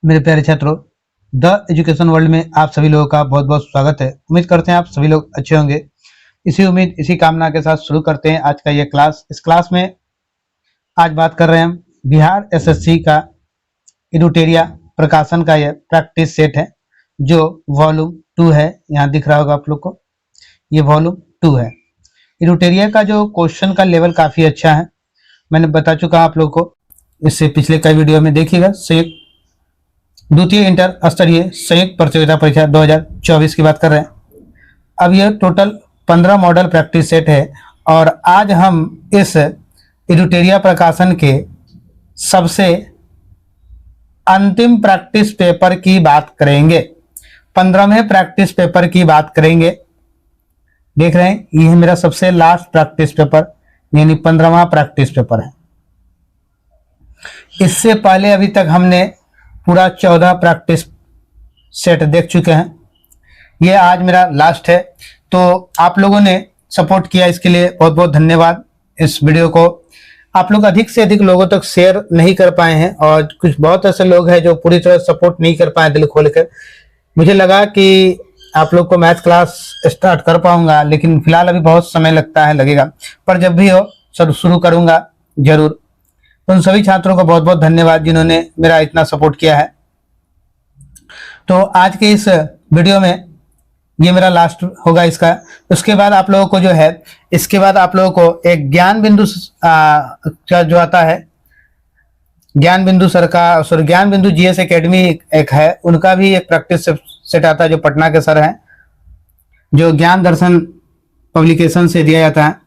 मेरे प्यारे छात्रों, द एजुकेशन वर्ल्ड में आप सभी लोगों का बहुत बहुत स्वागत है। उम्मीद करते हैं आप सभी लोग अच्छे होंगे। इसी उम्मीद इसी कामना के साथ शुरू करते हैं आज का ये क्लास। इस क्लास में आज बात कर रहे हैं हम बिहार एसएससी का एडुटेरिया प्रकाशन का यह प्रैक्टिस सेट है जो वॉल्यूम 2 है। यहाँ दिख रहा होगा आप लोग को, ये वॉल्यूम 2 है। एडुटेरिया का जो क्वेश्चन का लेवल काफी अच्छा है, मैंने बता चुका आप लोग को। इससे पिछले कई वीडियो में देखिएगा। संयुक्त द्वितीय इंटर स्तरीय संयुक्त प्रतियोगिता परीक्षा 2024 की बात कर रहे हैं। अब यह टोटल 15 मॉडल प्रैक्टिस सेट है और आज हम इस एडुटेरिया प्रकाशन के सबसे अंतिम प्रैक्टिस पेपर की बात करेंगे। 15वें प्रैक्टिस पेपर की बात करेंगे। देख रहे हैं, यह मेरा सबसे लास्ट प्रैक्टिस पेपर यानी 15वां प्रैक्टिस पेपर है। इससे पहले अभी तक हमने पूरा 14 प्रैक्टिस सेट देख चुके हैं। ये आज मेरा लास्ट है, तो आप लोगों ने सपोर्ट किया, इसके लिए बहुत बहुत धन्यवाद। इस वीडियो को आप लोग अधिक से अधिक लोगों तक शेयर नहीं कर पाए हैं और कुछ बहुत ऐसे लोग हैं जो पूरी तरह सपोर्ट नहीं कर पाए दिल खोल कर। मुझे लगा कि आप लोग को मैथ क्लास स्टार्ट कर पाऊंगा, लेकिन फिलहाल अभी बहुत समय लगेगा, पर जब भी हो सब शुरू करूंगा जरूर। उन सभी छात्रों को बहुत बहुत धन्यवाद जिन्होंने मेरा इतना सपोर्ट किया है। तो आज के इस वीडियो में ये मेरा लास्ट होगा इसका। उसके बाद आप लोगों को जो है, इसके बाद आप लोगों को एक ज्ञान बिंदु जो आता है, ज्ञान बिंदु सरकार ज्ञान बिंदु जीएस एकेडमी एक है, उनका भी एक प्रैक्टिस सेट आता है जो पटना के सर हैं, जो ज्ञान दर्शन पब्लिकेशन से दिया जाता है।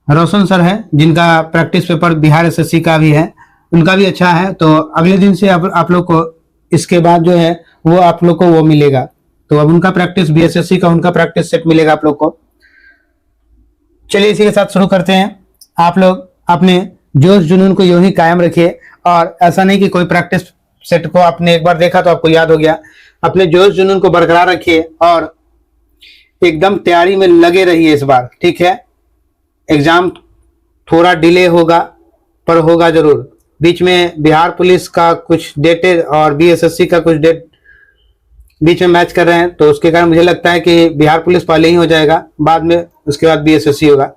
रोशन सर है जिनका प्रैक्टिस पेपर बिहार एसएससी का भी है, उनका भी अच्छा है। तो अगले दिन से आप लोग को इसके बाद जो है वो आप लोग को वो मिलेगा। तो अब उनका प्रैक्टिस बीएसएससी का उनका प्रैक्टिस सेट मिलेगा आप लोग को। चलिए इसी के साथ शुरू करते हैं। आप लोग अपने जोश जुनून को यूं ही कायम रखिए और ऐसा नहीं कि कोई प्रैक्टिस सेट को आपने एक बार देखा तो आपको याद हो गया। अपने जोश जुनून को बरकरार रखिए और एकदम तैयारी में लगे रहिए इस बार, ठीक है। एग्जाम थोड़ा डिले होगा पर होगा जरूर। बीच में बिहार पुलिस का कुछ डेट और बीएसएससी का कुछ डेट बीच में मैच कर रहे हैं, तो उसके कारण मुझे लगता है कि बिहार पुलिस पहले ही हो जाएगा, बाद में उसके बाद बीएसएससी होगा,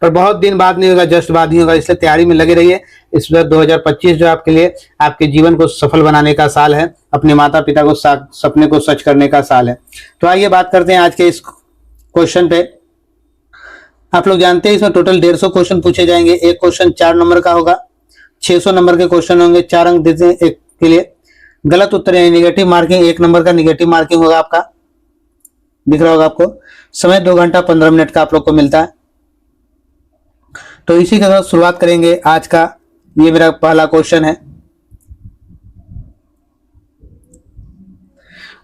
पर बहुत दिन बाद नहीं होगा, जस्ट बाद ही होगा। इसलिए तैयारी में लगे रहिए। इस बार 2025 जो आपके लिए आपके जीवन को सफल बनाने का साल है, अपने माता पिता को सपने को सच करने का साल है। तो आइए बात करते हैं आज के इस क्वेश्चन पे। आप लोग जानते हैं इसमें टोटल 150 क्वेश्चन पूछे जाएंगे। एक क्वेश्चन 4 नंबर का होगा, 600 नंबर के क्वेश्चन होंगे, 4 अंक देते हैं एक के लिए। गलत उत्तर यानी नेगेटिव मार्किंग 1 नंबर का नेगेटिव मार्किंग होगा आपका, दिख रहा होगा आपको। समय 2 घंटा 15 मिनट का आप लोग को मिलता है। तो इसी के साथ शुरुआत करेंगे आज का। ये मेरा पहला क्वेश्चन है।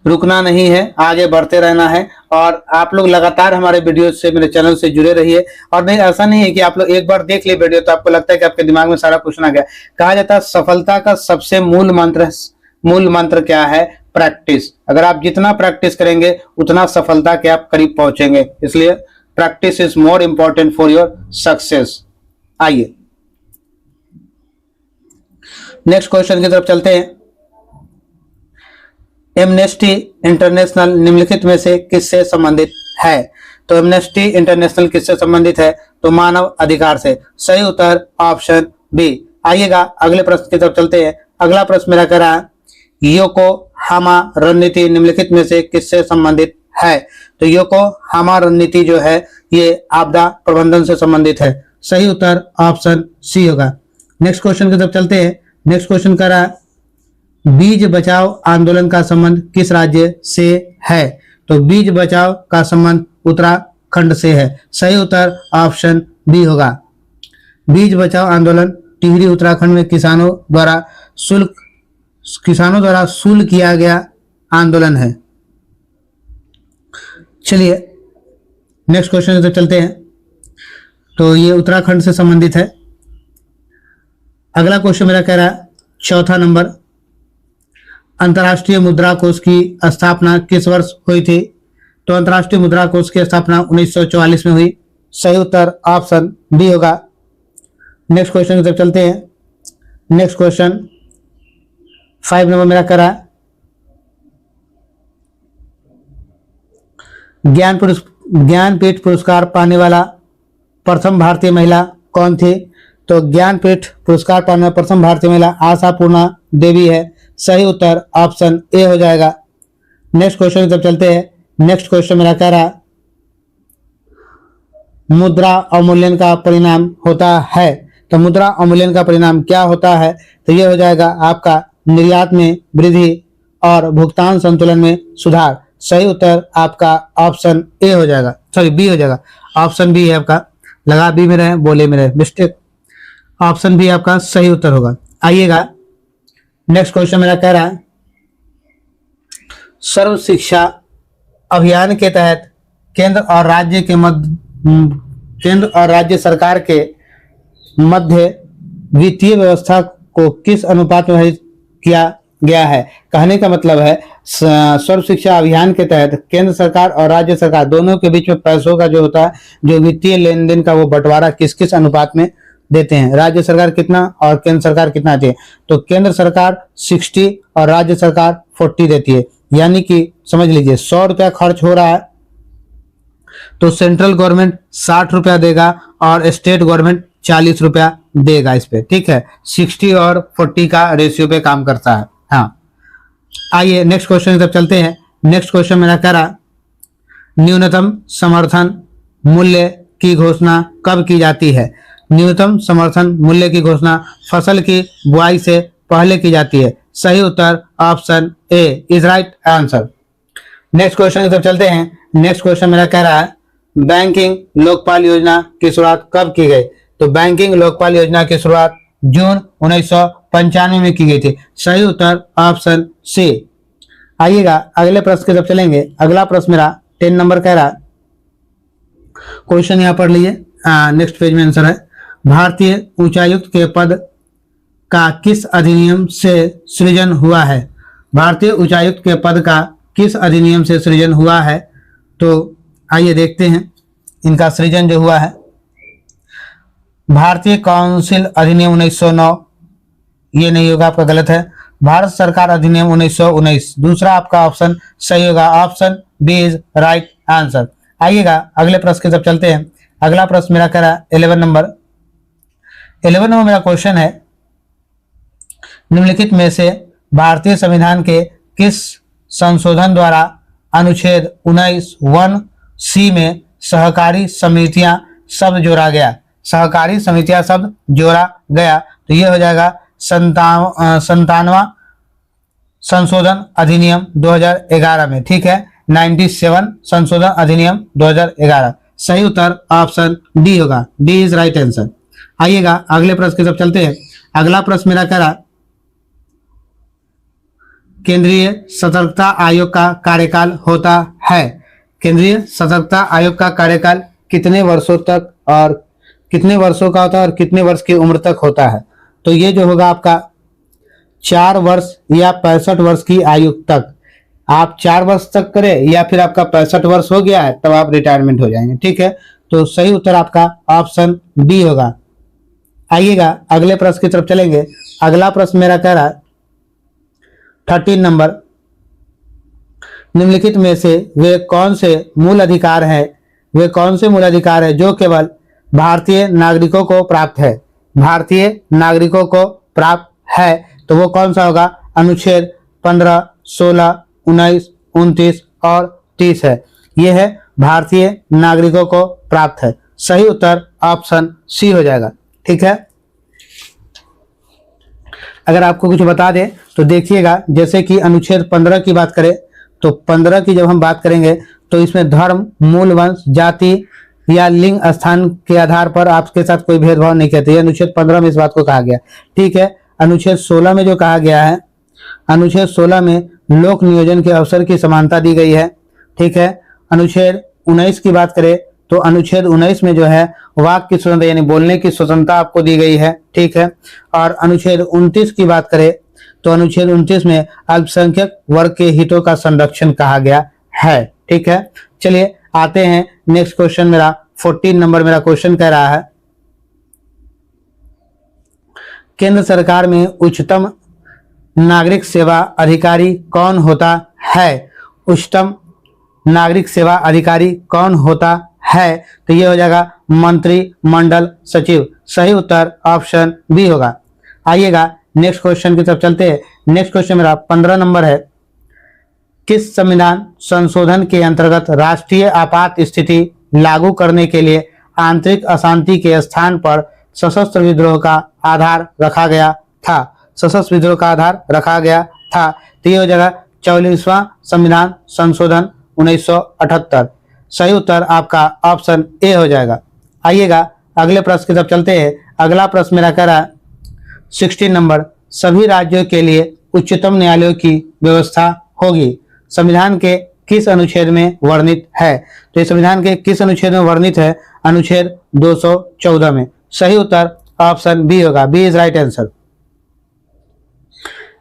रुकना नहीं है, आगे बढ़ते रहना है और आप लोग लगातार हमारे वीडियो से, मेरे चैनल से जुड़े रहिए। और नहीं, ऐसा नहीं है कि आप लोग एक बार देख ले वीडियो तो आपको लगता है कि आपके दिमाग में सारा क्वेश्चन आ गया। कहा जाता है सफलता का सबसे मूल मंत्र क्या है? प्रैक्टिस। अगर आप जितना प्रैक्टिस करेंगे उतना सफलता के आप करीब पहुंचेंगे। इसलिए practice is more important for your success. आइए नेक्स्ट क्वेश्चन की तरफ चलते हैं। एमनेस्टी इंटरनेशनल निम्नलिखित में से किससे संबंधित है? तो एमनेस्टी इंटरनेशनल किससे संबंधित है? तो मानव अधिकार से। सही उत्तर ऑप्शन बी। आइएगा अगले प्रश्न की तरफ चलते हैं। अगला प्रश्न मेरा कह रहा है योकोहामा रणनीति निम्नलिखित में से किससे संबंधित है? तो योकोहामा रणनीति जो है ये आपदा प्रबंधन से संबंधित है। सही उत्तर ऑप्शन सी होगा। नेक्स्ट क्वेश्चन की तरफ चलते हैं। नेक्स्ट क्वेश्चन कह रहा है बीज बचाओ आंदोलन का संबंध किस राज्य से है? तो बीज बचाओ का संबंध उत्तराखंड से है। सही उत्तर ऑप्शन बी होगा। बीज बचाओ आंदोलन टिहरी उत्तराखंड में किसानों द्वारा शुरू किया गया आंदोलन है। चलिए नेक्स्ट क्वेश्चन की तरफ चलते हैं। तो ये उत्तराखंड से संबंधित है। अगला क्वेश्चन मेरा कह रहा है चौथा नंबर, अंतर्राष्ट्रीय मुद्रा कोष की स्थापना किस वर्ष हुई थी? तो अंतर्राष्ट्रीय मुद्रा कोष की स्थापना 1944 में हुई। सही उत्तर ऑप्शन बी होगा। नेक्स्ट क्वेश्चन की तरफ चलते हैं। नेक्स्ट क्वेश्चन 5 नंबर मेरा कह रहा है ज्ञानपीठ पुरस्कार पाने वाला प्रथम भारतीय महिला कौन थी? तो ज्ञानपीठ पुरस्कार पाने वाला प्रथम भारतीय महिला आशापूर्णा देवी है। सही उत्तर ऑप्शन ए हो जाएगा। नेक्स्ट क्वेश्चन की तरफ चलते हैं। नेक्स्ट क्वेश्चन मेरा कह रहा मुद्रा अवमूल्यन का परिणाम होता है। तो मुद्रा अवमूल्यन का परिणाम क्या होता है? तो ये हो जाएगा आपका निर्यात में वृद्धि और भुगतान संतुलन में सुधार। सही उत्तर आपका ऑप्शन ए हो जाएगा, सॉरी बी हो जाएगा। ऑप्शन बी है आपका, लगा बी में रहे बोले में रहे मिस्टेक। ऑप्शन बी आपका सही उत्तर होगा। आइएगा नेक्स्ट क्वेश्चन मेरा कह रहा है सर्व शिक्षा अभियान के तहत केंद्र और राज्य सरकार के मध्य वित्तीय व्यवस्था को किस अनुपात में विभाजित किया गया है? कहने का मतलब है सर्व शिक्षा अभियान के तहत केंद्र सरकार और राज्य सरकार दोनों के बीच में पैसों का जो होता है, जो वित्तीय लेन देन का वो बंटवारा किस किस अनुपात में देते हैं। राज्य सरकार कितना और केंद्र सरकार कितना देती है? तो केंद्र सरकार 60 और राज्य सरकार 40 देती है। यानी कि समझ लीजिए 100 रुपया खर्च हो रहा है तो सेंट्रल गवर्नमेंट 60 रुपया देगा और स्टेट गवर्नमेंट 40 रुपया देगा इस पे, ठीक है। 60 और 40 का रेशियो पे काम करता है। हाँ, आइए नेक्स्ट क्वेश्चन की तरफ चलते हैं। नेक्स्ट क्वेश्चन मेरा कह रहा न्यूनतम समर्थन मूल्य की घोषणा कब की जाती है? न्यूनतम समर्थन मूल्य की घोषणा फसल की बुआई से पहले की जाती है। सही उत्तर option A is right answer. Next question की तरफ चलते हैं। नेक्स्ट क्वेश्चन मेरा कह रहा है बैंकिंग लोकपाल योजना की शुरुआत कब की गई? तो बैंकिंग लोकपाल योजना की शुरुआत जून 1995 में की गई थी। सही उत्तर ऑप्शन सी। आइएगा अगले प्रश्न की तरफ चलेंगे। अगला प्रश्न मेरा 10 नंबर कह रहा क्वेश्चन यहाँ पढ़ लीजिए, नेक्स्ट पेज में आंसर है। भारतीय उच्चायुक्त के पद का किस अधिनियम से सृजन हुआ है? भारतीय उच्चायुक्त के पद का किस अधिनियम से सृजन हुआ है? तो आइए देखते हैं इनका सृजन जो हुआ है। भारतीय काउंसिल अधिनियम 1909, ये नहीं होगा आपका, गलत है। भारत सरकार अधिनियम 1919 दूसरा आपका ऑप्शन सही होगा। Option B is right answer. आइएगा अगले प्रश्न की तरफ चलते हैं। अगला प्रश्न मेरा कह रहा है 11 नंबर। 11 नंबर मेरा क्वेश्चन है निम्नलिखित में से भारतीय संविधान के किस संशोधन द्वारा अनुच्छेद 19(1)(c) में सहकारी समितियां शब्द जोड़ा गया? सहकारी समितियां शब्द जोड़ा गया तो ये हो जाएगा 97वां संशोधन अधिनियम 2011 में, ठीक है। 97 संशोधन अधिनियम 2011। सही उत्तर ऑप्शन डी होगा, डी इज राइट आंसर। आइएगा अगले प्रश्न की तरफ चलते हैं। अगला प्रश्न मेरा कह रहा केंद्रीय सतर्कता आयोग का कार्यकाल होता है। केंद्रीय सतर्कता आयोग का कार्यकाल कितने वर्षों तक और कितने वर्षों का होता है और कितने वर्ष की उम्र तक होता है? तो ये जो होगा आपका 4 वर्ष या 65 वर्ष की आयु तक। आप 4 वर्ष तक करें या फिर आपका 65 वर्ष हो गया है तब आप रिटायरमेंट हो जाएंगे, ठीक है। तो सही उत्तर आपका ऑप्शन बी होगा। आइएगा अगले प्रश्न की तरफ चलेंगे। अगला प्रश्न मेरा कह रहा है 13 नंबर। निम्नलिखित में से वे कौन से मूल अधिकार हैं जो केवल भारतीय नागरिकों को प्राप्त है? भारतीय नागरिकों को प्राप्त है तो वो कौन सा होगा? अनुच्छेद 15, 16, 19, 29 और 30 है। यह है भारतीय नागरिकों को प्राप्त है। सही उत्तर ऑप्शन सी हो जाएगा, ठीक है। अगर आपको कुछ बता दें तो देखिएगा, जैसे कि अनुच्छेद 15 की बात करें तो 15 की जब हम बात करेंगे तो इसमें धर्म, मूल वंश, जाति या लिंग स्थान के आधार पर आपके साथ कोई भेदभाव नहीं कहते। अनुच्छेद 15 में इस बात को कहा गया, ठीक है। अनुच्छेद 16 में जो कहा गया है, अनुच्छेद 16 में लोक नियोजन के अवसर की समानता दी गई है, ठीक है। अनुच्छेद 19 की बात करें तो अनुच्छेद 19 में जो है वाक की स्वतंत्रता यानी बोलने की स्वतंत्रता आपको दी गई है, ठीक है। और अनुच्छेद 29 की बात करें तो अनुच्छेद 29 में अल्पसंख्यक वर्ग के हितों का संरक्षण कहा गया है, ठीक है। चलिए आते हैं नेक्स्ट क्वेश्चन। मेरा 14 नंबर मेरा क्वेश्चन कह रहा है केंद्र सरकार में उच्चतम नागरिक सेवा अधिकारी कौन होता है? उच्चतम नागरिक सेवा अधिकारी कौन होता है? तो ये हो जाएगा मंत्रिमंडल सचिव। सही उत्तर ऑप्शन बी होगा। आइएगा नेक्स्ट क्वेश्चन की तरफ चलते हैं। नेक्स्ट क्वेश्चन मेरा 15 नंबर है। किस संविधान संशोधन के अंतर्गत राष्ट्रीय आपात स्थिति लागू करने के लिए आंतरिक अशांति के स्थान पर सशस्त्र विद्रोह का आधार रखा गया था? सशस्त्र विद्रोह का आधार रखा गया था। तो ये हो जाएगा 44वां संविधान संशोधन 1978। सही उत्तर आपका ऑप्शन ए हो जाएगा। आइएगा अगले प्रश्न की तरफ चलते हैं। अगला प्रश्न मेरा कह रहा है 16 नंबर, सभी राज्यों के लिए उच्चतम न्यायालयों की व्यवस्था होगी, संविधान के किस अनुच्छेद में वर्णित है? तो ये संविधान के किस अनुच्छेद में वर्णित है? अनुच्छेद 214 में। सही उत्तर ऑप्शन बी होगा। B is right answer.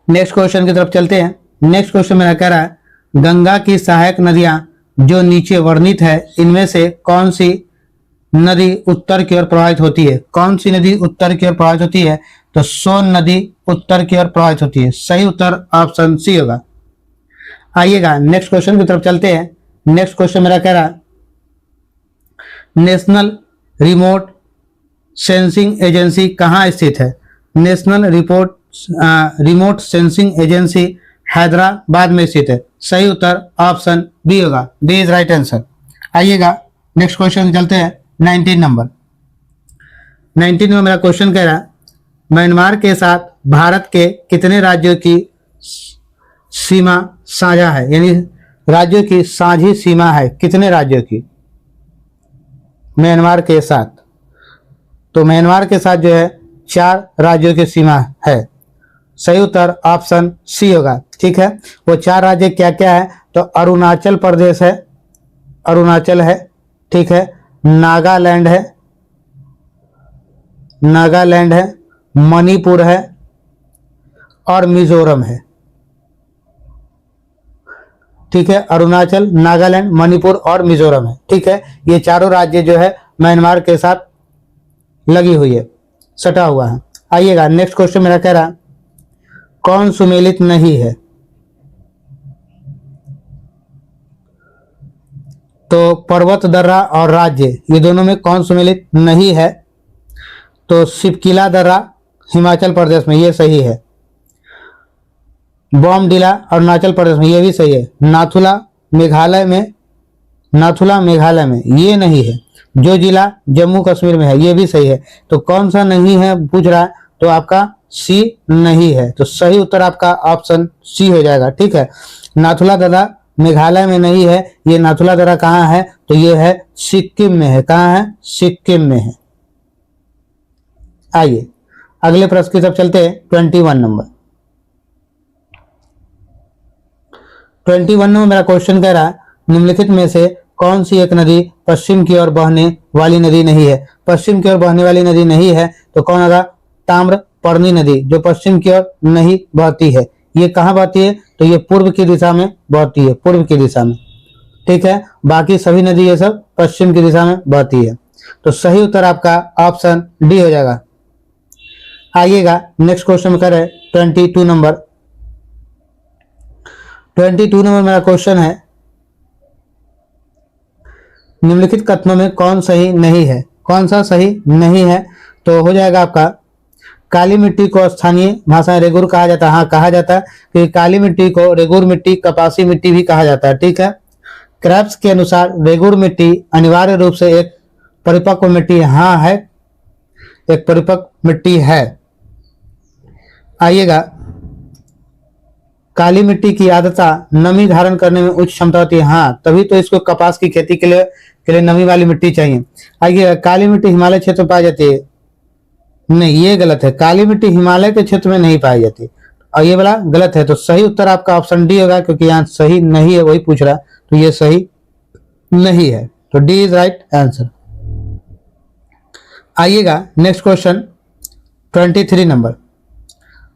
Next question की तरफ चलते हैं। नेक्स्ट क्वेश्चन मेरा कह रहा है गंगा की सहायक नदियां जो नीचे वर्णित है इनमें से कौन सी नदी उत्तर की ओर प्रवाहित होती है? कौन सी नदी उत्तर की ओर प्रवाहित होती है? तो सोन नदी उत्तर की ओर प्रवाहित होती है। सही उत्तर ऑप्शन सी होगा। आइएगा नेक्स्ट क्वेश्चन की तरफ चलते हैं। नेक्स्ट क्वेश्चन मेरा कह रहा है नेशनल रिमोट सेंसिंग एजेंसी कहाँ स्थित है? National remote sensing agency Hyderabad में स्थित है। सही उत्तर ऑप्शन बी होगा। B is right answer. आइएगा नेक्स्ट क्वेश्चन चलते हैं। 19 नंबर। 19 में मेरा क्वेश्चन कह रहा है म्यांमार के साथ भारत के कितने राज्यों की सीमा साझा है? यानी राज्यों की साझी सीमा है कितने राज्यों की म्यांमार के साथ? तो म्यांमार के साथ जो है 4 राज्यों की सीमा है। सही उत्तर ऑप्शन सी होगा। ठीक है, वो 4 राज्य क्या क्या है? तो अरुणाचल प्रदेश है, अरुणाचल है, ठीक है, नागालैंड है, नागालैंड है, मणिपुर है और मिजोरम है। ठीक है, अरुणाचल, नागालैंड, मणिपुर और मिजोरम है। ठीक है, ये चारों राज्य जो है म्यांमार के साथ लगी हुई है, सटा हुआ है। आइएगा नेक्स्ट क्वेश्चन मेरा कह रहा कौन सुमेलित नहीं है? तो पर्वत दर्रा और राज्य ये दोनों में कौन सुमेलित नहीं है? तो सिपकिला दर्रा हिमाचल प्रदेश में, ये सही है। बॉमडिला अरुणाचल प्रदेश में, ये भी सही है। नाथुला मेघालय में, नाथुला मेघालय में ये नहीं है। जो जिला जम्मू कश्मीर में है, ये भी सही है। तो कौन सा नहीं है पूछ रहा है, तो आपका सी नहीं है। तो सही उत्तर आपका ऑप्शन सी हो जाएगा। ठीक है, नाथुला दर्रा मेघालय में नहीं है। ये नाथुला दर्रा कहाँ है? तो ये है सिक्किम में है। कहाँ है? सिक्किम में है। आइए अगले प्रश्न की तरफ चलते हैं। 21 नंबर। 21 में मेरा क्वेश्चन कह रहा है निम्नलिखित में से कौन सी एक नदी पश्चिम की ओर बहने वाली नदी नहीं है? पश्चिम की ओर बहने वाली नदी नहीं है तो कौन होगा? ताम्रपर्णी नदी, जो पश्चिम की ओर नहीं बहती है। ये कहाँ बहती है? तो ये पूर्व की दिशा में बहती है, पूर्व की दिशा में। ठीक है, बाकी सभी नदी ये सब पश्चिम की दिशा में बहती है। तो सही उत्तर आपका ऑप्शन डी हो जाएगा। आइएगा नेक्स्ट क्वेश्चन में कर रहे 22 नंबर। 22 नंबर मेरा क्वेश्चन है निम्नलिखित कथनों में कौन सही नहीं है? कौन सा सही नहीं है? तो हो जाएगा आपका काली मिट्टी को स्थानीय भाषा में रेगुर कहा जाता है। हाँ, कहा जाता है कि काली मिट्टी को रेगुर मिट्टी, कपासी मिट्टी भी कहा जाता है। ठीक है, क्रैप्स के अनुसार रेगुर मिट्टी अनिवार्य रूप से एक परिपक्व मिट्टी है। हाँ है, एक परिपक्व मिट्टी है। आइएगा काली मिट्टी की आर्द्रता नमी धारण करने में उच्च क्षमता होती है। हाँ, तभी तो इसको कपास की खेती के लिए नमी वाली मिट्टी चाहिए। आइए काली मिट्टी हिमालय क्षेत्र में पाई जाती है? नहीं, ये गलत है। काली मिट्टी हिमालय के क्षेत्र में नहीं पाई जाती और ये वाला गलत है। तो सही उत्तर आपका ऑप्शन डी होगा, क्योंकि यहाँ सही नहीं है वही पूछ रहा है, तो ये सही नहीं है। तो डी इज राइट आंसर। आइएगा नेक्स्ट क्वेश्चन 23 नंबर।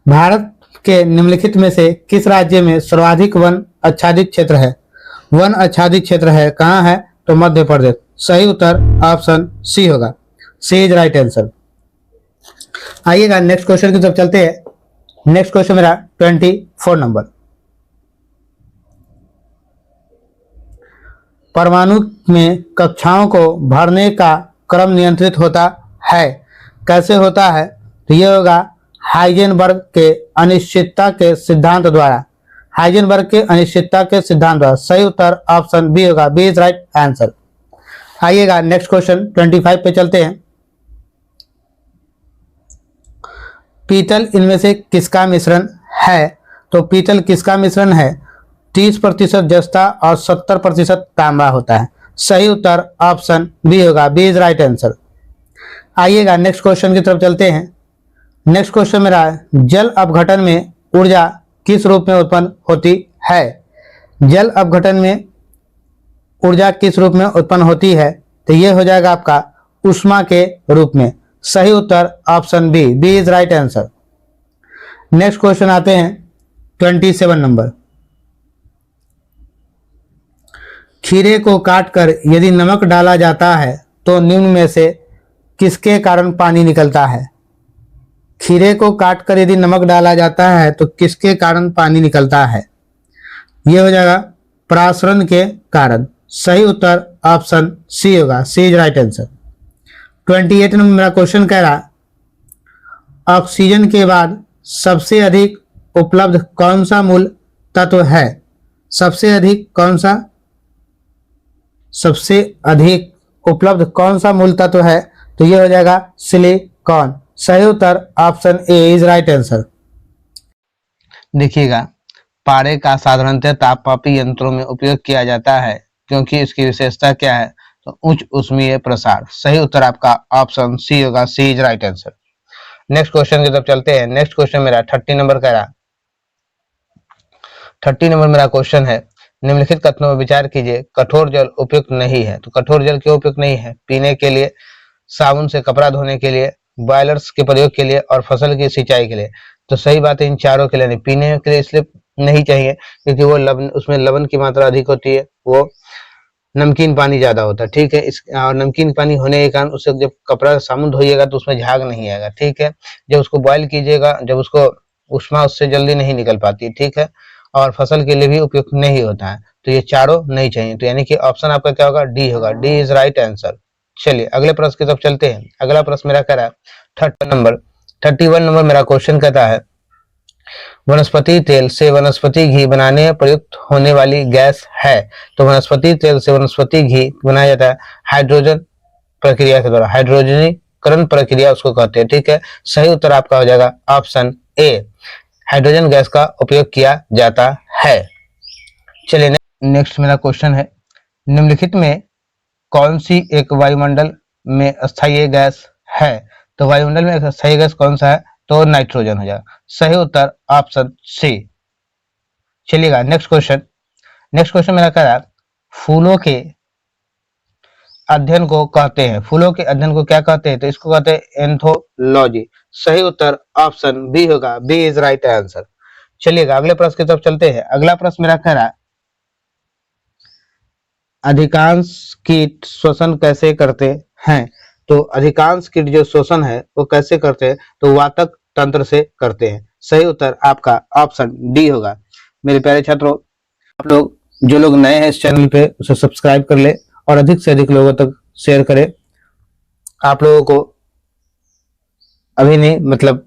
भारत के निम्नलिखित में से किस राज्य में सर्वाधिक वन आच्छादित क्षेत्र है? वन आच्छादित क्षेत्र है कहाँ है? तो मध्य प्रदेश। सही उत्तर ऑप्शन सी होगा। C is right answer. आइएगा नेक्स्ट क्वेश्चन की तरफ चलते हैं। नेक्स्ट क्वेश्चन मेरा 24 नंबर, परमाणु में कक्षाओं को भरने का क्रम नियंत्रित होता है, कैसे होता है? तो ये होगा हाइजेनबर्ग के अनिश्चितता के सिद्धांत द्वारा, हाइजेनबर्ग के अनिश्चितता के सिद्धांत द्वारा। सही उत्तर ऑप्शन बी होगा, बी इज राइट आंसर। आइएगा नेक्स्ट क्वेश्चन 25 पे चलते हैं। पीतल इनमें से किसका मिश्रण है? तो पीतल किसका मिश्रण है? 30% जस्ता और 70% तांबा होता है। सही उत्तर ऑप्शन बी होगा, बी इज राइट आंसर। आइएगा नेक्स्ट क्वेश्चन की तरफ चलते हैं। नेक्स्ट क्वेश्चन मेरा है, जल अपघटन में ऊर्जा किस रूप में उत्पन्न होती है? जल अपघटन में ऊर्जा किस रूप में उत्पन्न होती है? तो ये हो जाएगा आपका ऊष्मा के रूप में। सही उत्तर option B, B is right answer. Next question आते हैं 27 नंबर, खीरे को काटकर यदि नमक डाला जाता है तो निम्न में से किसके कारण पानी निकलता है? खीरे को काटकर यदि नमक डाला जाता है तो किसके कारण पानी निकलता है? यह हो जाएगा प्रासरण के कारण। सही उत्तर ऑप्शन सी होगा, C is right answer. 28 number मेरा क्वेश्चन कह रहा, ऑक्सीजन के बाद सबसे अधिक उपलब्ध कौन सा मूल तत्व है? सबसे अधिक कौन सा, सबसे अधिक उपलब्ध कौन सा मूल तत्व है? तो यह हो जाएगा सिलिकॉन। सही उत्तर option A is right answer. देखिएगा, पारे का साधारणतः तापमापी यंत्रों में उपयोग किया जाता है क्योंकि इसकी विशेषता क्या है? तो उच्च ऊष्मीय प्रसार। सही उत्तर आपका ऑप्शन सी होगा, C is right answer. Next question की तरफ चलते हैं। नेक्स्ट क्वेश्चन मेरा 30 नंबर का रहा। 30 नंबर मेरा क्वेश्चन है, निम्नलिखित कथनों पर विचार कीजिए, कठोर जल उपयुक्त नहीं है। तो कठोर जल क्यों उपयुक्त नहीं है? पीने के लिए, साबुन से कपड़ा धोने के लिए, बॉयलर्स के प्रयोग के लिए और फसल की सिंचाई के लिए। तो सही बात है, इन चारों के लिए नहीं। पीने के लिए इसलिए नहीं चाहिए क्योंकि वो लवण, उसमें लवण की मात्रा अधिक होती है, वो नमकीन पानी ज्यादा होता है, ठीक है। इस और नमकीन पानी होने के कारण उससे जब कपड़ा साबुन धोइएगा तो उसमें झाग नहीं आएगा, ठीक है। जब उसको बॉयल कीजिएगा, जब उसको उष्मा उससे जल्दी नहीं निकल पाती, ठीक है। और फसल के लिए भी उपयुक्त नहीं होता है। तो ये चारों नहीं चाहिए, तो यानी कि ऑप्शन आपका क्या होगा? डी होगा, डी इज राइट आंसर। चलिए अगले प्रश्न की तरफ चलते हैं। अगला प्रश्न मेरा कह रहा है 31 नंबर मेरा क्वेश्चन कहता है, वनस्पति तेल से वनस्पति घी बनाने में प्रयुक्त होने वाली गैस है। तो वनस्पति तेल से वनस्पति घी बनाया जाता है हाइड्रोजन प्रक्रिया के द्वारा, हाइड्रोजनीकरण प्रक्रिया उसको कहते हैं, ठीक है। सही उत्तर आपका हो जाएगा ऑप्शन ए, हाइड्रोजन गैस का उपयोग किया जाता है। चलिए नेक्स्ट मेरा क्वेश्चन है, निम्नलिखित में कौन सी एक वायुमंडल में अस्थायी गैस है? तो वायुमंडल में एक अस्थायी गैस कौन सा है? तो नाइट्रोजन हो जाएगा। सही उत्तर ऑप्शन सी। चलिएगा नेक्स्ट क्वेश्चन मेरा कह रहा है, फूलों के अध्ययन को कहते हैं, फूलों के अध्ययन को क्या कहते हैं? तो इसको कहते हैं एंथोलॉजी। सही उत्तर ऑप्शन बी होगा, बी इज राइट आंसर। चलिएगा अगले प्रश्न की तरफ चलते हैं। अगला प्रश्न मेरा कह रहा है, अधिकांश कीट श्वसन कैसे करते हैं? तो अधिकांश कीट जो श्वसन है वो कैसे करते हैं? तो वातक तंत्र से करते हैं। सही उत्तर आपका ऑप्शन डी होगा। मेरे प्यारे छात्रों, आप लोग जो लोग नए हैं इस चैनल पे उसे सब्सक्राइब कर ले और अधिक से अधिक लोगों तक शेयर करें। आप लोगों को अभी नहीं, मतलब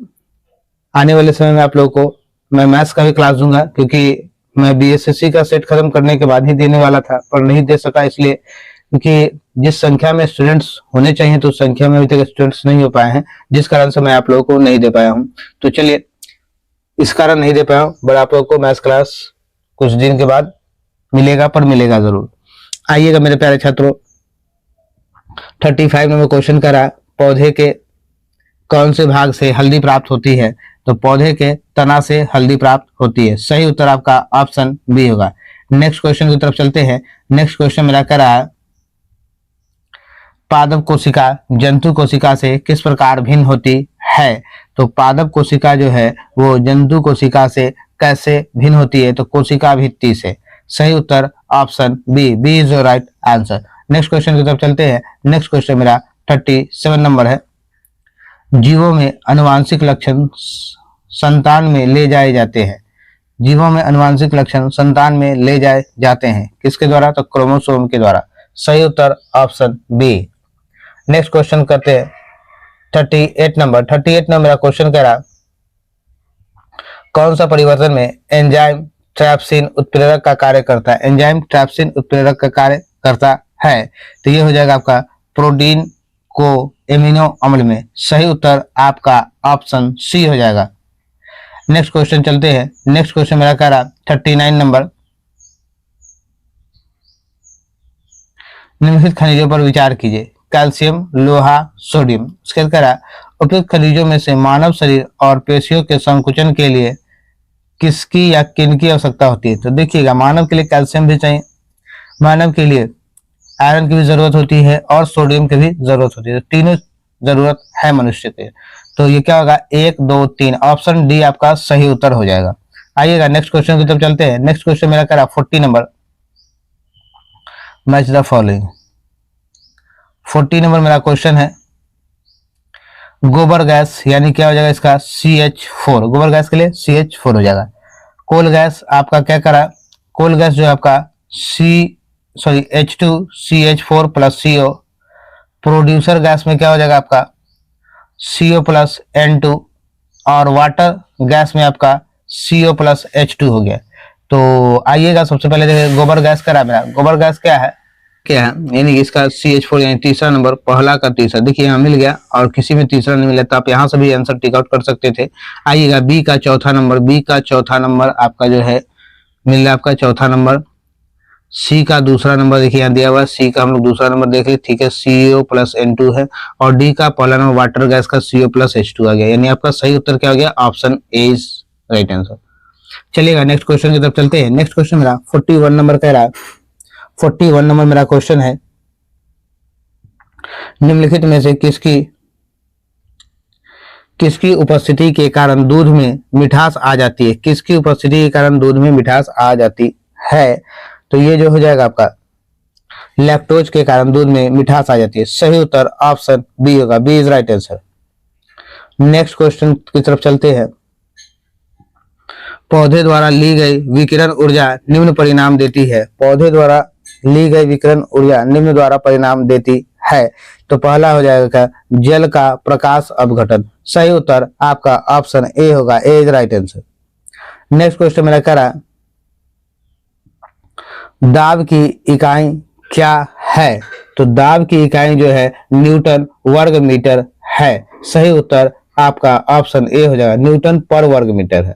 आने वाले समय में आप लोगों को मैं मैथ्स का भी क्लास दूंगा, क्योंकि मैं बीएसएससी का सेट खत्म करने के बाद ही देने वाला था पर नहीं दे सका, इसलिए क्योंकि जिस संख्या में स्टूडेंट्स होने चाहिए तो उस संख्या में अभी तक स्टूडेंट्स नहीं हो पाए हैं, जिस कारण से मैं आप लोगों को नहीं दे पाया हूं। तो चलिए, इस कारण नहीं दे पाया हूं, बट आप लोगों को मैथ्स क्लास कुछ दिन के बाद मिलेगा, पर मिलेगा जरूर। आइएगा मेरे प्यारे छात्रों, 35 नंबर क्वेश्चन करा, पौधे के कौन से भाग से हल्दी प्राप्त होती है? तो पौधे के तना से हल्दी प्राप्त होती है। सही उत्तर आपका ऑप्शन बी होगा। नेक्स्ट क्वेश्चन की तरफ चलते हैं। नेक्स्ट क्वेश्चन मेरा कह रहा है, पादप कोशिका जंतु कोशिका से किस प्रकार भिन्न होती है? तो पादप कोशिका जो है वो जंतु कोशिका से कैसे भिन्न होती है? तो कोशिका भित्ति से। सही उत्तर option B, B is right answer. Next question की तरफ चलते हैं। नेक्स्ट क्वेश्चन मेरा 37 नंबर है, जीवों में आनुवांशिक लक्षण संतान में ले जाए जाते हैं। जीवों में अनुवांशिक लक्षण संतान में ले जाए जाते हैं किसके द्वारा? तो क्रोमोसोम के द्वारा। सही उत्तर ऑप्शन बी। नेक्स्ट क्वेश्चन करते हैं 38 नंबर। 38 नंबर का क्वेश्चन कह रहा कौन सा परिवर्तन में एंजाइम ट्राइप्सिन उत्प्रेरक का कार्य करता है? एंजाइम ट्राइप्सिन उत्प्रेरक का कार्य करता है, तो ये हो जाएगा आपका प्रोटीन को एमिनो अम्ल में। सही उत्तर आपका ऑप्शन सी हो जाएगा। नेक्स्ट क्वेश्चन चलते हैं। नेक्स्ट क्वेश्चन मेरा कह रहा 39 नंबर। निम्नलिखित खनिजों पर विचार कीजिए। कैल्शियम, लोहा, सोडियम। उसके कह रहा उपयुक्त खनिजों में से मानव शरीर और पेशियों के संकुचन के लिए किसकी या किन की आवश्यकता होती है? तो देखिएगा, मानव के लिए कैल्शियम भी चाहिए, मानव के लिए आयरन की भी जरूरत होती है और सोडियम की भी जरूरत होती है। तो तीनों जरूरत है मनुष्य के। तो ये क्या होगा? 1, 2, 3। ऑप्शन डी आपका सही उत्तर हो जाएगा। आइएगा नेक्स्ट क्वेश्चन की तरफ चलते हैं। नेक्स्ट क्वेश्चन मेरा कह रहा 40 number. Match the following. 40 number मेरा क्वेश्चन है गोबर गैस यानी क्या हो जाएगा इसका? CH4। गोबर गैस के लिए CH4 हो जाएगा। कोल गैस आपका क्या करा? कोल गैस जो है आपका H2CH4 plus CO। Producer gas में क्या हो जाएगा आपका? CO plus N2। और वाटर गैस में आपका CO प्लस H2 हो गया। तो आइएगा सबसे पहले देखिए गोबर गैस करा मेरा। गोबर गैस क्या है यानी इसका CH4 यानी तीसरा नंबर, पहला का तीसरा। देखिए यहाँ मिल गया और किसी में तीसरा नहीं मिला तो आप यहाँ से भी आंसर टिक आउट कर सकते थे। आइएगा बी का चौथा नंबर। बी का चौथा नंबर आपका जो है मिल रहा है आपका चौथा नंबर। सी का दूसरा नंबर देखिए यहाँ दिया हुआ है, सी का हम लोग दूसरा नंबर देख लिए, ठीक है, CO प्लस N2 है। और डी का पहला नंबर वाटर गैस का CO प्लस H2 आ गया, यानी आपका सही उत्तर क्या हो गया? Option A is right answer. चलिएगा नेक्स्ट क्वेश्चन की तरफ चलते हैं। नेक्स्ट क्वेश्चन मेरा 41 नंबर कह रहा है। 41 नंबर मेरा क्वेश्चन है निम्नलिखित में से किसकी उपस्थिति के कारण दूध में मिठास आ जाती है? किसकी उपस्थिति के कारण दूध में मिठास आ जाती है? तो ये जो हो जाएगा आपका लैक्टोज के कारण दूध में मिठास आ जाती है। सही उत्तर ऑप्शन बी होगा। B is right answer. Next question की तरफ चलते हैं। पौधे द्वारा ली गई विकिरण ऊर्जा निम्न परिणाम देती है। पौधे द्वारा ली गई विकिरण ऊर्जा निम्न द्वारा परिणाम देती है। तो पहला हो जाएगा जल का प्रकाश अपघटन। सही उत्तर आपका ऑप्शन ए होगा। A is right answer. Next question मेरा कह रहा दाब की इकाई क्या है? तो दाब की इकाई जो है न्यूटन वर्ग मीटर है। सही उत्तर आपका ऑप्शन ए हो जाएगा, न्यूटन पर वर्ग मीटर है।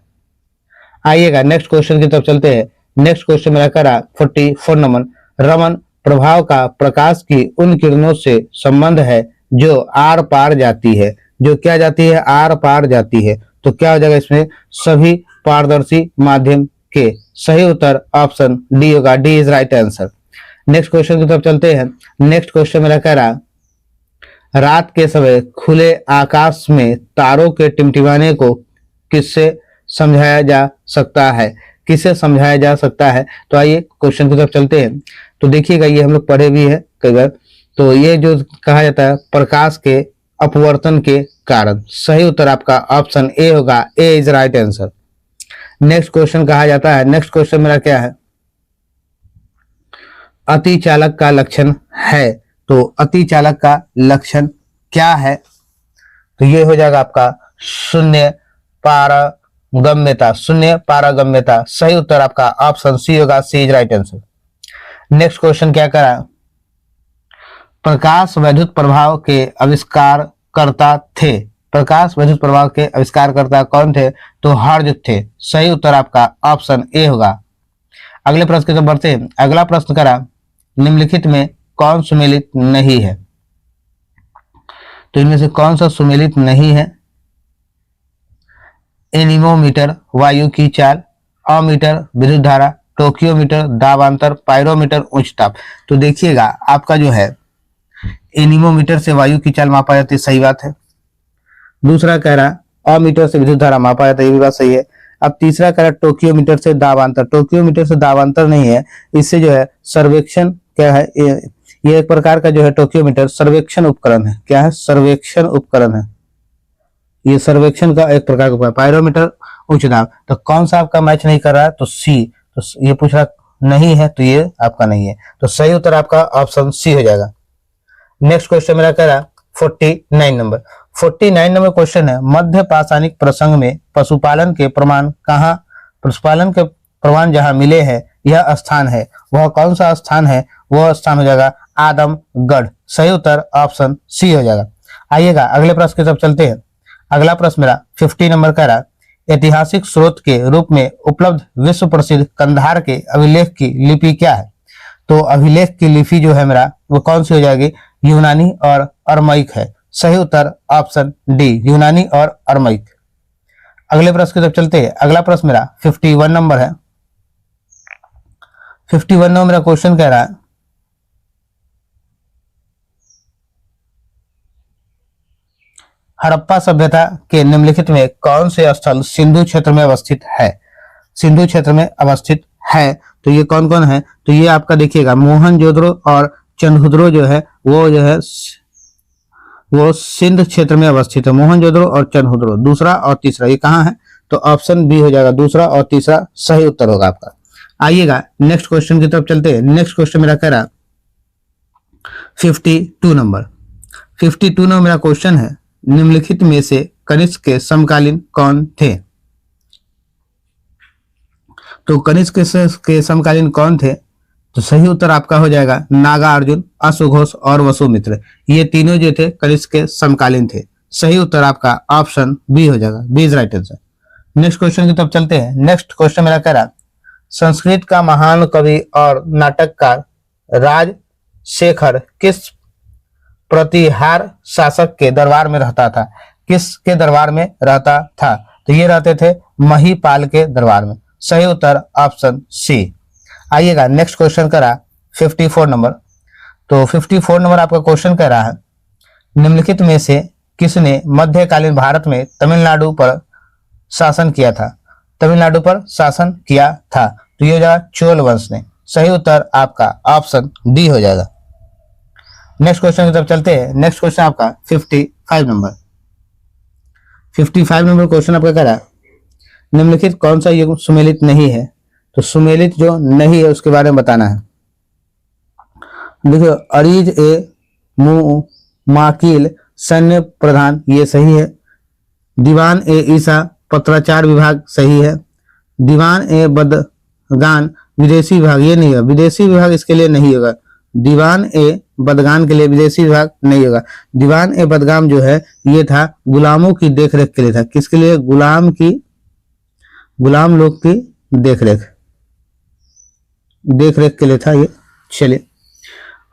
आइएगा नेक्स्ट क्वेश्चन की तरफ चलते हैं। नेक्स्ट क्वेश्चन मेरा करा 44 नंबर। रमन प्रभाव का प्रकाश की उन किरणों से संबंध है जो आर पार जाती है। जो क्या जाती है? आर पार जाती है। तो क्या हो जाएगा इसमें? सभी पारदर्शी माध्यम के। सही उत्तर ऑप्शन डी होगा। D is right answer. Next question की तरफ चलते हैं। नेक्स्ट क्वेश्चन मेरा कह रहा रात के समय खुले आकाश में तारों के टिमटिमाने को किससे समझाया जा सकता है? किससे समझाया जा सकता है? तो आइए क्वेश्चन की तरफ चलते हैं। तो देखिएगा ये हम लोग पढ़े भी है कई बार। तो ये जो कहा जाता है प्रकाश के अपवर्तन के कारण। सही उत्तर आपका ऑप्शन ए होगा। A is right answer. Next question कहा जाता है। नेक्स्ट क्वेश्चन मेरा क्या है? अतिचालक का लक्षण है। तो अतिचालक का लक्षण क्या है? तो ये हो जाएगा आपका शून्य पारगम्यता। शून्य पारगम्यता। सही उत्तर आपका ऑप्शन सी होगा। C is right answer. Next question क्या करा? प्रकाश वैद्युत प्रभाव के आविष्कारकर्ता थे। प्रकाश वैद्युत प्रभाव के आविष्कारकर्ता कौन थे? तो हर्ट्ज थे। सही उत्तर आपका ऑप्शन ए होगा। अगले प्रश्न की तरफ बढ़ते हैं। अगला प्रश्न करा निम्नलिखित में कौन सुमेलित नहीं है? तो इनमें से कौन सा सुमेलित नहीं है? एनीमोमीटर वायु की चाल, अमीटर विद्युत धारा, टोक्योमीटर दाबांतर, पायरोमीटर उच्च ताप। तो देखिएगा आपका जो है एनीमोमीटर से वायु की चाल मापा जाती है। सही बात है। दूसरा कह रहा अमीटर से विद्युत धारा मापा जाता है। ये भी बात सही है। अब तीसरा कह रहा टोक्योमीटर से दाबांतर। टोक्योमीटर से दाबांतर नहीं है, इससे जो है सर्वेक्षण क्या है? ये एक प्रकार का जो है टोक्योमीटर सर्वेक्षण उपकरण है। क्या है? सर्वेक्षण उपकरण है। ये सर्वेक्षण का एक प्रकार का पायरोमीटर उच्च दाब। तो कौन सा आपका मैच नहीं कर रहा है? तो सी। तो ये पूछ रहा नहीं है, तो ये आपका नहीं है। तो सही उत्तर आपका ऑप्शन सी हो जाएगा। नेक्स्ट क्वेश्चन मेरा कह रहा 49 नंबर। 49 नंबर क्वेश्चन है, मध्य पाषाणिक प्रसंग में पशुपालन के प्रमाण जहां मिले हैं, यह स्थान है, वह कौन सा स्थान है? वह स्थान हो जाएगा आदमगढ़। सही उत्तर ऑप्शन सी हो जाएगा। आइएगा अगले प्रश्न की तरफ चलते हैं। अगला प्रश्न मेरा 50 नंबर का रहा, ऐतिहासिक स्रोत के रूप में उपलब्ध विश्व प्रसिद्ध कंधार के अभिलेख की लिपि क्या है? तो अभिलेख की लिपि जो है मेरा वो कौन सी हो जाएगी? यूनानी और अरमाइक है। सही उत्तर ऑप्शन डी, यूनानी और अरमाइक। अगले प्रश्न की तरफ चलते हैं। अगला प्रश्न मेरा 51 नंबर है। 51 नंबर मेरा क्वेश्चन कह रहा है, हड़प्पा सभ्यता के निम्नलिखित में कौन से स्थल सिंधु क्षेत्र में अवस्थित है? सिंधु क्षेत्र में अवस्थित है, तो ये कौन कौन है? तो ये आपका देखिएगा मोहनजोदड़ो और चंद्रहुदड़ो जो है वो सिंध क्षेत्र में अवस्थित है। मोहनजोदड़ो और चंद्रहुदड़ो, दूसरा और तीसरा ये कहाँ है? तो ऑप्शन बी हो जाएगा, दूसरा और तीसरा सही उत्तर होगा आपका। आइएगा नेक्स्ट क्वेश्चन की तरफ चलते हैं। नेक्स्ट क्वेश्चन मेरा कह रहा 52 नंबर। 52 नंबर मेरा क्वेश्चन है, निम्नलिखित में से कनिष्क के समकालीन कौन थे? तो कनिष्क के समकालीन कौन थे? तो सही उत्तर आपका हो जाएगा नागार्जुन, अश्वघोष और वसुमित्र। ये तीनों जो थे कनिष्क के समकालीन थे। सही उत्तर आपका ऑप्शन बी हो जाएगा, B is right answer. Next question की तरफ चलते हैं। नेक्स्ट क्वेश्चन मेरा कह रहा, संस्कृत का महान कवि और नाटककार राजशेखर किस प्रतिहार शासक के दरबार में रहता था? किसके दरबार में रहता था? तो ये रहते थे महीपाल के दरबार में। सही उत्तर ऑप्शन सी। आइएगा नेक्स्ट क्वेश्चन करा 54 नंबर। तो 54 नंबर आपका क्वेश्चन कह रहा है, निम्नलिखित में से किसने मध्यकालीन भारत में तमिलनाडु पर शासन किया था? तमिलनाडु पर शासन किया था, तो ये हो जाएगा चोल वंश ने। सही उत्तर आपका ऑप्शन डी हो जाएगा। नेक्स्ट क्वेश्चन की तरफ चलते हैं। नेक्स्ट क्वेश्चन आपका 55 नंबर। 55 नंबर क्वेश्चन आपका कह रहा है, निम्नलिखित कौन सा युग सुमेलित नहीं है? तो सुमेलित जो नहीं है उसके बारे में बताना है। देखो अरीज ए माकिल सैन्य प्रधान ये सही है। दीवान ए ईसा पत्राचार विभाग सही है। दीवान ए बदगान विदेशी विभाग ये नहीं है, विदेशी विभाग इसके लिए नहीं होगा। दीवान ए बदगान के लिए विदेशी विभाग नहीं होगा। दीवान ए बदगाम जो है ये था गुलामों की देखरेख के लिए था। किसके लिए? गुलाम लोग की देखरेख के लिए था ये। चलिए,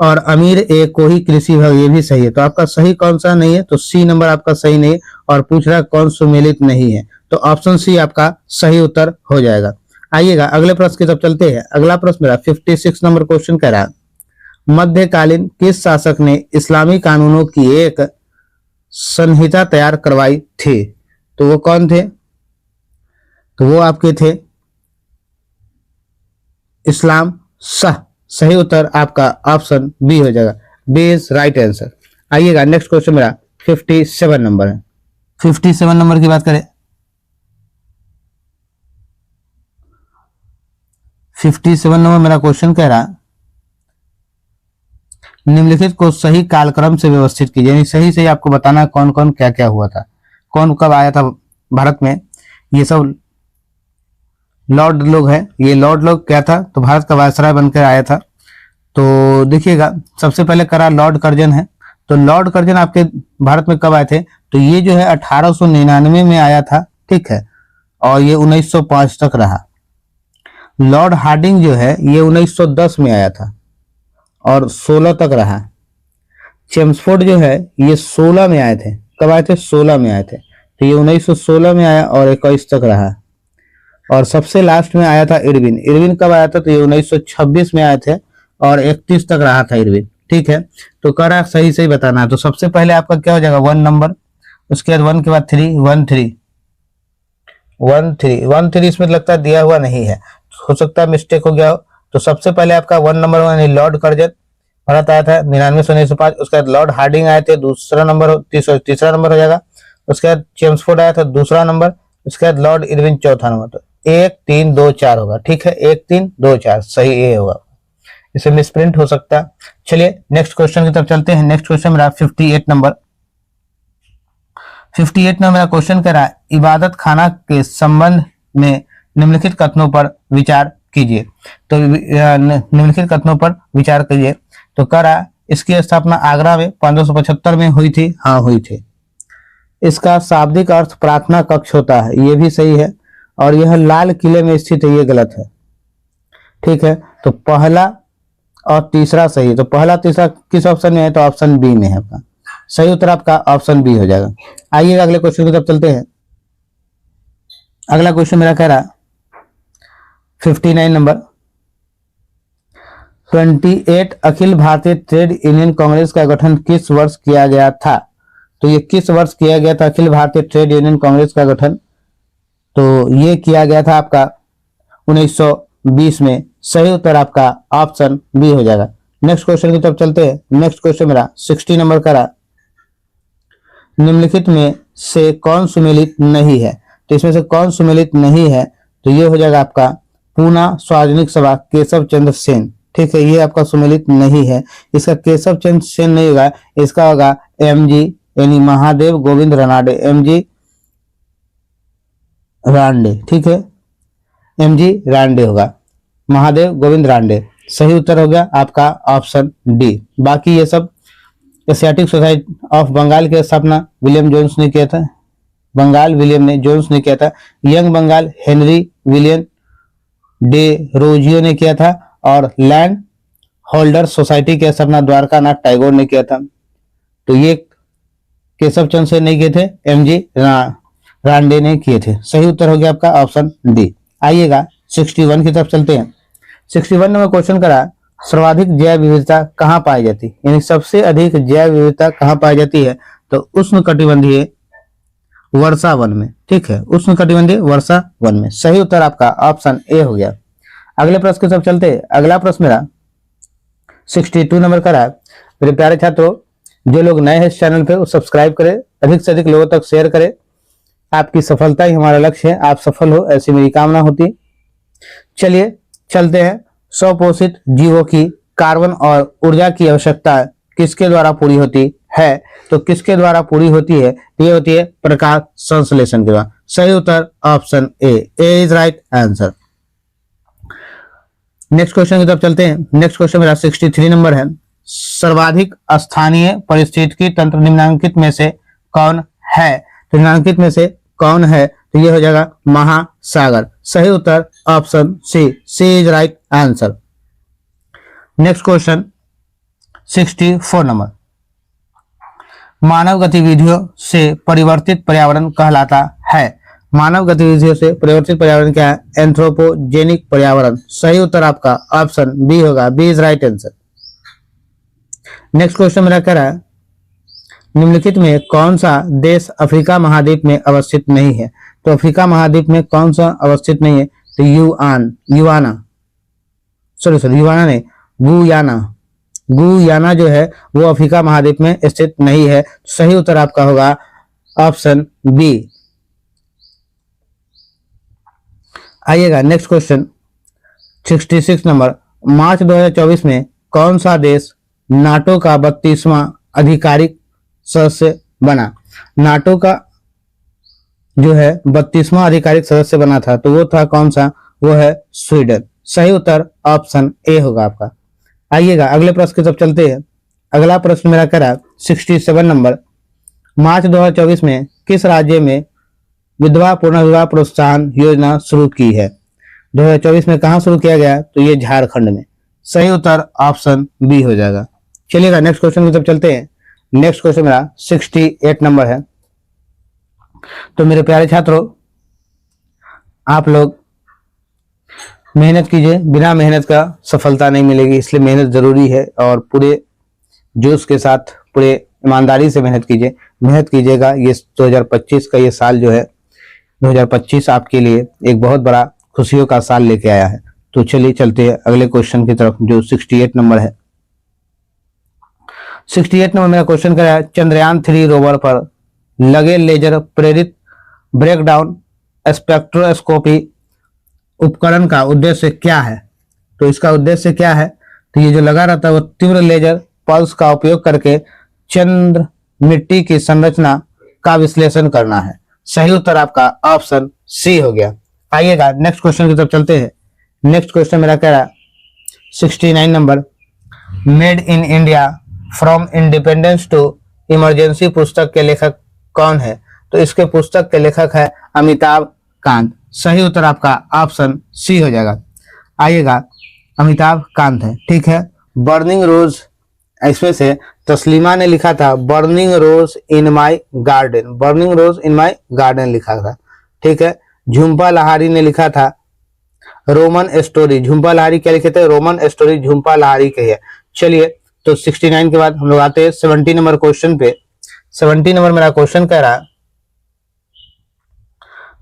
और अमीर ए कोही कृषि विभाग ये भी सही है। तो आपका सही कौन सा नहीं है? तो सी नंबर आपका सही नहीं है। और पूछ रहा है कौन सुमेलित नहीं है, तो ऑप्शन सी आपका सही उत्तर हो जाएगा। आइएगा अगले प्रश्न की तरफ चलते हैं। अगला प्रश्न मेरा 56 नंबर क्वेश्चन कह रहा है, मध्यकालीन किस शासक ने इस्लामी कानूनों की एक संहिता तैयार करवाई थी? तो वो कौन थे? तो वो आपके थे इस्लाम शाह। सही उत्तर आपका ऑप्शन बी हो जाएगा, बी इज राइट आंसर। आइएगा नेक्स्ट क्वेश्चन मेरा 57 नंबर है। 57 नंबर की बात करें, 57 नंबर मेरा क्वेश्चन कह रहा, निम्नलिखित को सही कालक्रम से व्यवस्थित कीजिए। यानी सही सही आपको बताना कौन कौन क्या क्या हुआ था, कौन कब आया था भारत में। ये सब लॉर्ड लोग हैं। ये लॉर्ड लोग क्या था? तो भारत का वायसराय बनकर आया था। तो देखिएगा सबसे पहले करा लॉर्ड कर्जन है। तो लॉर्ड कर्जन आपके भारत में कब आए थे? तो ये जो है 1899 में आया था, ठीक है, और ये 1905 तक रहा। लॉर्ड हार्डिंग जो है ये 1910 में आया था और 16 तक रहा। चेम्सफोर्ड जो है ये 16 में आए थे। कब आए थे? 16 में आए थे। तो ये 1916 में आया और 21 तक रहा। और सबसे लास्ट में आया था इरविन। इरविन कब आया था? तो ये 1926 में आए थे और 31 तक रहा था इरविन, ठीक है। तो कह रहा सही सही बताना है। तो सबसे पहले आपका क्या हो जाएगा? 1 नंबर, उसके बाद 1 के बाद 3, 1 3 1 3 1 3 इसमें लगता है दिया हुआ नहीं है, हो सकता है मिस्टेक हो गया हो। तो सबसे पहले आपका 1 नंबर यानी लॉर्ड कर्जन भारत आया था 99 से 1905। उसके बाद लॉर्ड हार्डिंग आए थे, दूसरा नंबर तीसरा नंबर हो जाएगा। उसके बाद चेम्सफोर्ड आया था दूसरा नंबर, उसके बाद लॉर्ड इरविन चौथा नंबर। तो 1 3 2 4 होगा, ठीक है, 1 3 2 4 सही ए होगा, इसे मिसप्रिंट हो सकता है। चलिए नेक्स्ट क्वेश्चन की तरफ चलते हैं। नेक्स्ट क्वेश्चन मेरा 58 नंबर 58 नंबर मेरा क्वेश्चन कह रहा है इबादत खाना के संबंध में निम्नलिखित कथनों पर विचार कीजिए। तो निम्नलिखित कथनों पर विचार कीजिए। तो कह रहा है इसकी स्थापना आगरा में 1575 में हुई थी, हाँ हुई थी। इसका शाब्दिक अर्थ प्रार्थना कक्ष होता है, ये भी सही है। और यह लाल किले में स्थित है, ये गलत है, ठीक है। तो पहला और तीसरा सही है। तो पहला तीसरा किस ऑप्शन में है? तो ऑप्शन बी में है आपका। सही उत्तर आपका ऑप्शन बी हो जाएगा। आइए अगले क्वेश्चन की तरफ चलते हैं। अगला क्वेश्चन मेरा कह रहा है 59 number 28 Akhil Bharatiya trade union Congress का गठन किस वर्ष किया गया था? तो ये किस वर्ष किया गया था अखिल भारतीय ट्रेड यूनियन कांग्रेस का गठन? तो ये किया गया था आपका 1920 में। सही उत्तर आपका ऑप्शन बी हो जाएगा। नेक्स्ट क्वेश्चन की तरफ चलते हैं। नेक्स्ट क्वेश्चन मेरा 60 नंबर का रहा निम्नलिखित में से कौन सुमेलित नहीं है? तो इसमें से कौन सुमेलित नहीं है? तो ये हो जाएगा आपका पूना सार्वजनिक सभा केशव चंद्र सेन, ठीक है, ये आपका सुमेलित नहीं है। इसका केशव चंद्र सेन नहीं होगा, इसका होगा एमजी यानी महादेव गोविंद रानडे, एमजी रानडे, ठीक है, एमजी रानडे होगा, महादेव गोविंद रानडे। सही उत्तर हो गया आपका ऑप्शन डी। बाकी ये सब एशियाटिक सोसाइटी ऑफ बंगाल की स्थापना विलियम जोन्स ने किया था, बंगाल विलियम ने जोन्स ने किया था। Young Bengal Henry William Derozio ने किया था। और लैंड होल्डर सोसाइटी की स्थापना द्वारका नाथ टैगोर ने किया था। तो ये केशव चंद्र से नहीं किए थे, एमजी रानडे ने किए थे। सही उत्तर हो गया आपका ऑप्शन डी। आइएगा 61 की तरफ चलते हैं। 61 नंबर क्वेश्चन करा सर्वाधिक जैव विविधता कहाँ पाई जाती है, यानी सबसे अधिक जैव विविधता कहाँ पाई जाती है? तो उष्णकटिबंधीय वर्षा वन में, ठीक है, उष्णकटिबंधीय वर्षा वन में। सही उत्तर आपका ऑप्शन ए हो गया। अगले प्रश्न की तरफ चलते हैं। अगला प्रश्न मेरा 62 नंबर का रहा है। मेरे प्यारे छात्रों, जो लोग नए हैं इस चैनल पे वो सब्सक्राइब करें, अधिक से अधिक लोगों तक शेयर करें। आपकी सफलता ही हमारा लक्ष्य है, आप सफल हो ऐसी मेरी कामना होती है। चलिए चलते हैं। स्वपोषित जीवों की कार्बन और ऊर्जा की आवश्यकता किसके द्वारा पूरी होती है? तो किसके द्वारा पूरी होती है? ये होती है प्रकाश संश्लेषण के द्वारा। सही उत्तर option A is right answer. Next question की तरफ चलते हैं। नेक्स्ट क्वेश्चन मेरा 63 नंबर है। सर्वाधिक स्थानीय पारिस्थितिकी तंत्र निम्नलिखित में से कौन है? तो निम्नलिखित में से कौन है? तो ये हो जाएगा महासागर। सही उत्तर option C is right answer. Next question 64 नंबर मानव गतिविधियों से परिवर्तित पर्यावरण कहलाता है। मानव गतिविधियों से परिवर्तित पर्यावरण क्या है? एंथ्रोपोजेनिक पर्यावरण। सही उत्तर आपका ऑप्शन बी होगा, B is right answer. Next question मेरा कह रहा है निम्नलिखित में कौन सा देश अफ्रीका महाद्वीप में अवस्थित नहीं है? तो अफ्रीका महाद्वीप में कौन सा अवस्थित नहीं है? तो गुयाना नहीं, गुयाना जो है वो अफ्रीका महाद्वीप में स्थित नहीं है। सही उत्तर आपका होगा ऑप्शन बी। आइएगा नेक्स्ट क्वेश्चन 66 नंबर मार्च 2024 में कौन सा देश नाटो का 32वां आधिकारिक सदस्य बना? नाटो का जो है 32वां आधिकारिक सदस्य बना था, तो वो था कौन सा? वो है स्वीडन। सही उत्तर ऑप्शन ए होगा आपका। आइएगा अगले प्रश्न की तरफ चलते हैं। अगला प्रश्न मेरा कह रहा है 67 नंबर मार्च 2024 में किस राज्य में विधवा पुनर्विवाह प्रोत्साहन योजना शुरू की है? 2024 में कहां शुरू किया गया? तो ये झारखंड में। सही उत्तर ऑप्शन बी हो जाएगा। चलिएगा नेक्स्ट क्वेश्चन की तरफ चलते हैं। नेक्स्ट क्वेश्चन मेरा 68 नंबर है। तो मेरे प्यारे छात्रों, आप लोग मेहनत कीजिए, बिना मेहनत का सफलता नहीं मिलेगी, इसलिए मेहनत जरूरी है और पूरे जोश के साथ पूरे ईमानदारी से मेहनत कीजिए। मेहनत कीजिएगा। ये 2025 का ये साल जो है 2025 आपके लिए एक बहुत बड़ा खुशियों का साल लेके आया है। तो चलिए चलते हैं अगले क्वेश्चन की तरफ जो 68 नंबर है। 68 नंबर मेरा क्वेश्चन क्या है? चंद्रयान 3 रोवर पर लगे लेजर प्रेरित ब्रेकडाउन स्पेक्ट्रोस्कोपी उपकरण का उद्देश्य क्या है? तो इसका उद्देश्य क्या है? तो ये जो लगा रहता है वो तीव्र लेजर पल्स का उपयोग करके चंद्र मिट्टी की संरचना का विश्लेषण करना है। सही उत्तर आपका ऑप्शन सी हो गया। आइएगा नेक्स्ट क्वेश्चन की तरफ चलते हैं। नेक्स्ट क्वेश्चन मेरा कह रहा 69 number, made in India from independence to emergency पुस्तक के लेखक कौन है? तो इसके पुस्तक के लेखक है अमिताभ कांत। सही उत्तर आपका ऑप्शन सी हो जाएगा। आइएगा अमिताभ कांत है, ठीक है। बर्निंग रोज, इसमें से तस्लीमा ने लिखा था burning rose in my garden, burning rose in my garden लिखा था, ठीक है। झुम्पा लाहिरी ने लिखा था रोमन स्टोरी, झुम्पा लाहिरी क्या लिखे थे? रोमन स्टोरी झुम्पा लाहिरी के है। चलिए तो 69 के बाद हम लोग आते हैं 70 नंबर क्वेश्चन पे। 70 नंबर मेरा क्वेश्चन कह रहा,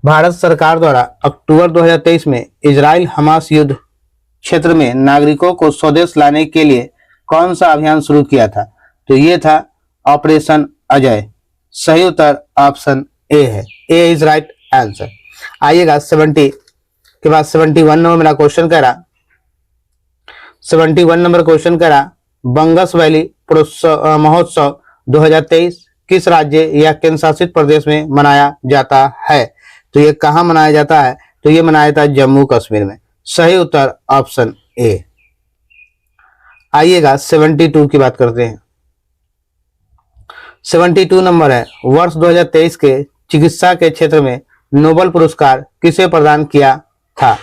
भारत सरकार द्वारा अक्टूबर 2023 में इजराइल हमास युद्ध क्षेत्र में नागरिकों को स्वदेश लाने के लिए कौन सा अभियान शुरू किया था? तो ये था ऑपरेशन अजय। सही उत्तर ऑप्शन ए है, ए इज राइट आंसर। आइएगा 70 के बाद 71 नंबर मेरा क्वेश्चन कह रहा, 71 नंबर क्वेश्चन कह रहा, बंगस वैली महोत्सव 2023 किस राज्य या केंद्र शासित प्रदेश में मनाया जाता है? तो ये कहाँ मनाया जाता है? तो ये मनाया जाता है जम्मू कश्मीर में। सही उत्तर ऑप्शन ए। आइएगा 72 की बात करते हैं। 72 नंबर है, वर्ष 2023 के चिकित्सा के क्षेत्र में नोबेल पुरस्कार किसे प्रदान किया था?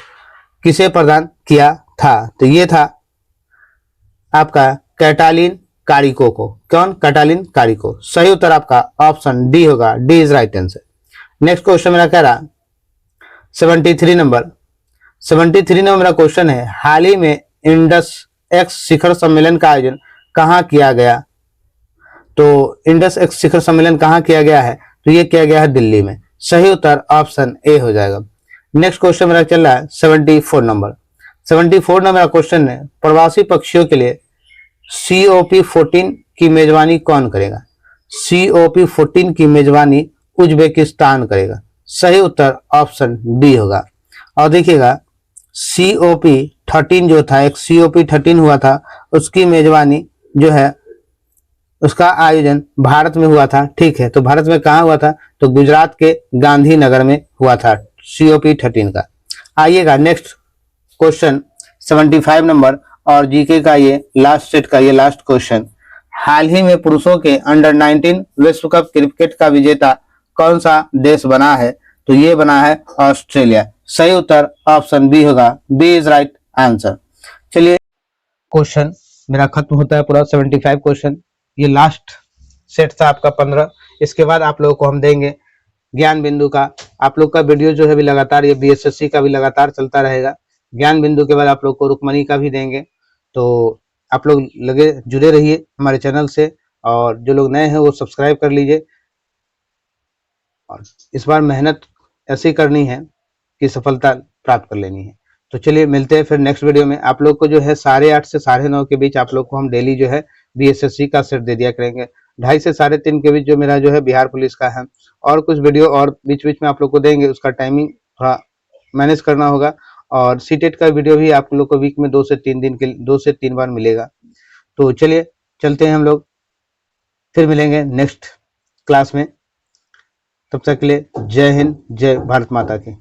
किसे प्रदान किया था? तो ये था आपका कैटालिन कारिको को। कौन? Katalin Kariko. सही उत्तर आपका ऑप्शन डी होगा, D is right answer. Next question मेरा कह रहा 73 नंबर, 73 नंबर मेरा क्वेश्चन है, हाल ही में इंडस एक्स शिखर सम्मेलन का आयोजन कहाँ किया गया? तो इंडस एक्स शिखर सम्मेलन कहाँ किया गया है? तो ये किया गया है दिल्ली में। सही उत्तर ऑप्शन ए हो जाएगा। नेक्स्ट क्वेश्चन मेरा चल रहा है 74 नंबर, 74 नंबर मेरा क्वेश्चन है, प्रवासी पक्षियों के लिए COP14 की मेजबानी कौन करेगा? COP14 की मेजबानी उज्बेकिस्तान करेगा। सही उत्तर ऑप्शन डी होगा। और देखिएगा COP13 जो था, एक COP13 हुआ था, उसकी मेजबानी जो है उसका आयोजन भारत में हुआ था, ठीक है। तो भारत में कहाँ हुआ था? तो गुजरात के गांधीनगर में हुआ था COP13 का। आइएगा नेक्स्ट क्वेश्चन 75 नंबर और जीके का ये लास्ट सेट का ये लास्ट क्वेश्चन, हाल ही में पुरुषों के अंडर 19 विश्व कप क्रिकेट का विजेता कौन सा देश बना है? तो ये बना है ऑस्ट्रेलिया। सही उत्तर ऑप्शन बी होगा, बी इज राइट आंसर। चलिए क्वेश्चन मेरा खत्म होता है पूरा 75 क्वेश्चन। ये लास्ट सेट था आपका 15। इसके बाद आप लोगों को हम देंगे ज्ञान बिंदु का। आप लोग का वीडियो जो है भी लगातार, ये BSSC का भी लगातार चलता रहेगा। ज्ञान बिंदु के बाद आप लोग को रुक्मणी का भी देंगे। तो आप लोग लगे जुड़े रहिए हमारे चैनल से, और जो लोग नए हैं वो सब्सक्राइब कर लीजिए। और इस बार मेहनत ऐसी करनी है कि सफलता प्राप्त कर लेनी है। तो चलिए मिलते हैं फिर नेक्स्ट वीडियो में। आप लोग को जो है 8:30 से 9:30 के बीच आप लोग को हम डेली जो है BSSC का सेट दे दिया करेंगे। 2:30 से 3:30 के बीच जो मेरा जो है बिहार पुलिस का है, और कुछ वीडियो और बीच बीच में आप लोग को देंगे। उसका टाइमिंग थोड़ा मैनेज करना होगा। और सीटेट का वीडियो भी आप लोग को वीक में 2 से 3 दिन के 2 से 3 बार मिलेगा। तो चलिए चलते हैं हम लोग, फिर मिलेंगे नेक्स्ट क्लास में। तब तक के लिए जय हिंद, जय भारत माता की।